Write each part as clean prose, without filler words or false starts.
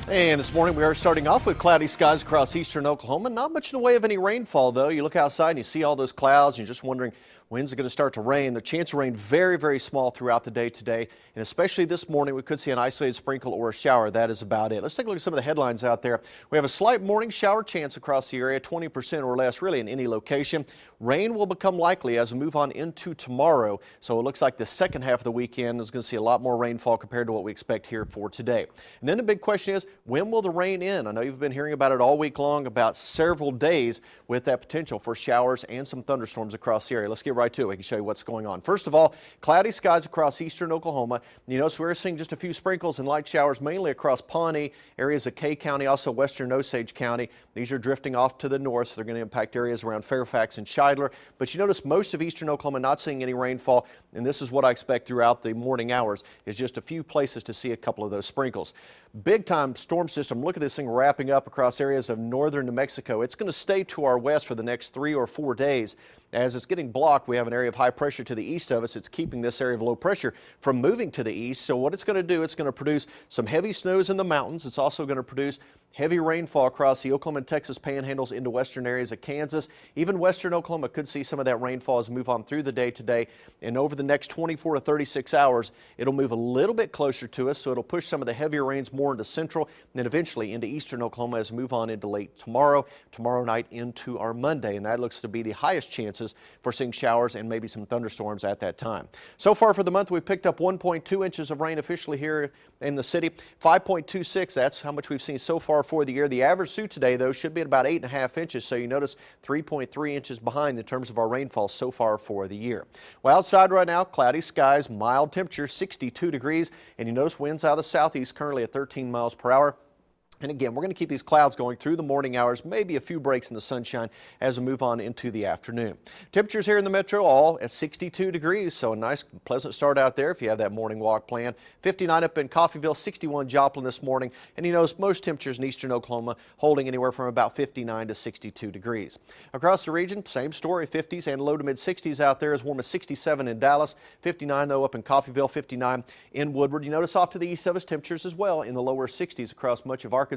And this morning we are starting off with cloudy skies across eastern Oklahoma. Not much in the way of any rainfall, though. You look outside and you see all those clouds and you're just wondering when's it going to start to rain. The chance of rain very, very small throughout the day today. And especially this morning, we could see an isolated sprinkle or a shower. That is about it. Let's take a look at some of the headlines out there. We have a slight morning shower chance across the area, 20% or less, really in any location. Rain will become likely as we move on into tomorrow. So it looks like the second half of the weekend is going to see a lot more rainfall compared to what we expect here for today. And then the big question is, when will the rain end? I know you've been hearing about it all week long, about several days with that potential for showers and some thunderstorms across the area. Let's get right to it. We can show you what's going on. First of all, cloudy skies across eastern Oklahoma. You notice we're seeing just a few sprinkles and light showers mainly across Pawnee, areas of Kay County, also western Osage County. These are drifting off to the north, so they're going to impact areas around Fairfax and Shidler. But you notice most of eastern Oklahoma not seeing any rainfall, and this is what I expect throughout the morning hours, is just a few places to see a couple of those sprinkles. Big time storm system. Look at this thing wrapping up across areas of northern New Mexico. It's going to stay to our west for the next 3 or 4 days. As it's getting blocked, we have an area of high pressure to the east of us. It's keeping this area of low pressure from moving to the east. So what it's going to do, it's going to produce some heavy snows in the mountains. It's also going to produce heavy rainfall across the Oklahoma and Texas panhandles into western areas of Kansas. Even western Oklahoma could see some of that rainfall as we move on through the day today. And over the next 24 to 36 hours, it'll move a little bit closer to us. So it'll push some of the heavier rains more into central and then eventually into eastern Oklahoma as we move on into late tomorrow night into our Monday. And that looks to be the highest chances for seeing showers and maybe some thunderstorms at that time. So far for the month, we've picked up 1.2 inches of rain officially here in the city. 5.26, that's how much we've seen so far for the year. The average through today, though, should be at about 8.5 inches. So you notice 3.3 inches behind in terms of our rainfall so far for the year. Well, outside right now, cloudy skies, mild temperature, 62 degrees. And you notice winds out of the southeast currently at 13 miles per hour. And again, we're going to keep these clouds going through the morning hours, maybe a few breaks in the sunshine as we move on into the afternoon. Temperatures here in the metro all at 62 degrees, so a nice pleasant start out there if you have that morning walk planned. 59 up in Coffeyville, 61 Joplin this morning. And you notice most temperatures in eastern Oklahoma holding anywhere from about 59 to 62 degrees. Across the region, same story, 50s and low to mid 60s out there, as warm as 67 in Dallas, 59 though up in Coffeyville, 59 in Woodward. You notice off to the east of us temperatures as well in the lower 60s across much of Arkansas,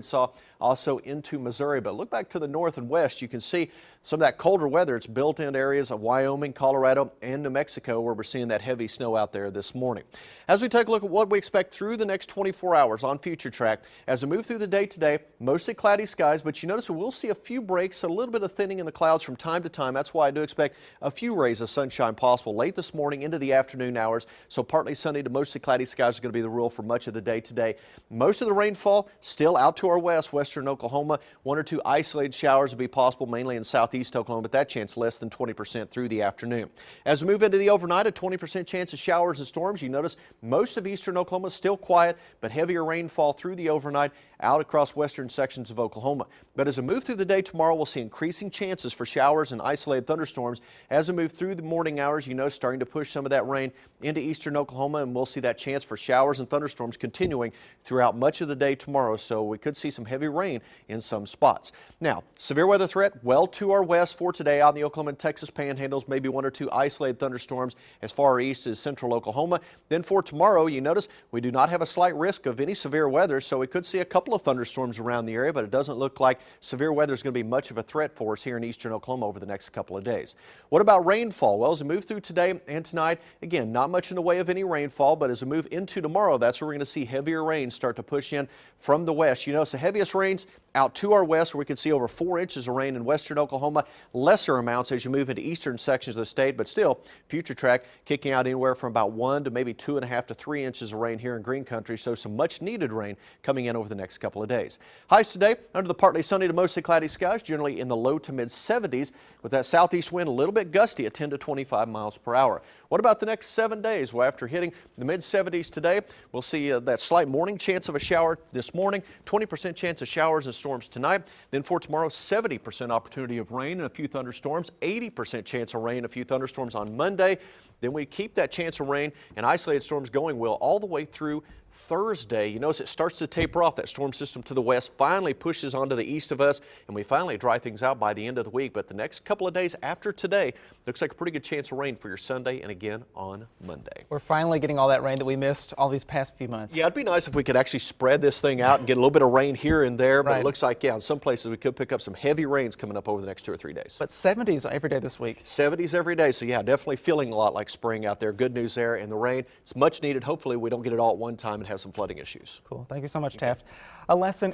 also into Missouri. But look back to the north and west, you can see some of that colder weather. It's built into areas of Wyoming, Colorado, and New Mexico where we're seeing that heavy snow out there this morning. As we take a look at what we expect through the next 24 hours on Future Track, as we move through the day today, mostly cloudy skies, but you notice we'll see a few breaks, a little bit of thinning in the clouds from time to time. That's why I do expect a few rays of sunshine possible late this morning into the afternoon hours. So partly sunny to mostly cloudy skies is going to be the rule for much of the day today. Most of the rainfall still out to our west, western Oklahoma. 1 or 2 isolated showers will be possible mainly in southeast Oklahoma, but that chance less than 20% through the afternoon. As we move into the overnight, a 20% chance of showers and storms. You notice most of eastern Oklahoma is still quiet, but heavier rainfall through the overnight out across western sections of Oklahoma. But as we move through the day tomorrow, we'll see increasing chances for showers and isolated thunderstorms. As we move through the morning hours, you know, starting to push some of that rain into eastern Oklahoma, and we'll see that chance for showers and thunderstorms continuing throughout much of the day tomorrow. So we could see some heavy rain in some spots. Now, severe weather threat well to our west for today on the Oklahoma and Texas panhandles, maybe 1 or 2 isolated thunderstorms as far east as central Oklahoma. Then for tomorrow, you notice we do not have a slight risk of any severe weather, so we could see a couple of thunderstorms around the area, but it doesn't look like severe weather is going to be much of a threat for us here in eastern Oklahoma over the next couple of days. What about rainfall? Well, as we move through today and tonight, again, not much in the way of any rainfall, but as we move into tomorrow, that's where we're going to see heavier rains start to push in from the west. You notice the heaviest rains out to our west, where we can see over 4 inches of rain in western Oklahoma. Lesser amounts as you move into eastern sections of the state, but still, Future Track kicking out anywhere from about 1 to maybe 2.5 to 3 inches of rain here in Green Country. So some much needed rain coming in over the next couple of days. Highs today under the partly sunny to mostly cloudy skies, generally in the low to mid 70s, with that southeast wind a little bit gusty at 10 to 25 miles per hour. What about the next 7 days? Well, after hitting the mid 70s today, we'll see that slight morning chance of a shower this morning, 20% chance of showers and storms tonight. Then for tomorrow, 70% opportunity of rain and a few thunderstorms, 80% chance of rain and a few thunderstorms on Monday. Then we keep that chance of rain and isolated storms going, Will, all the way through Thursday, you notice it starts to taper off. That storm system to the west finally pushes onto the east of us, and we finally dry things out by the end of the week. But the next couple of days after today, looks like a pretty good chance of rain for your Sunday and again on Monday. We're finally getting all that rain that we missed all these past few months. Yeah, it'd be nice if we could actually spread this thing out and get a little bit of rain here and there, but Right. it looks like, yeah, in some places we could pick up some heavy rains coming up over the next 2 or 3 days. But 70s every day this week. 70s every day, so yeah, definitely feeling a lot like spring out there. Good news there, and the rain, it's much needed. Hopefully we don't get it all at one time and have some flooding issues. Cool. Thank you so much, Taft. A lesson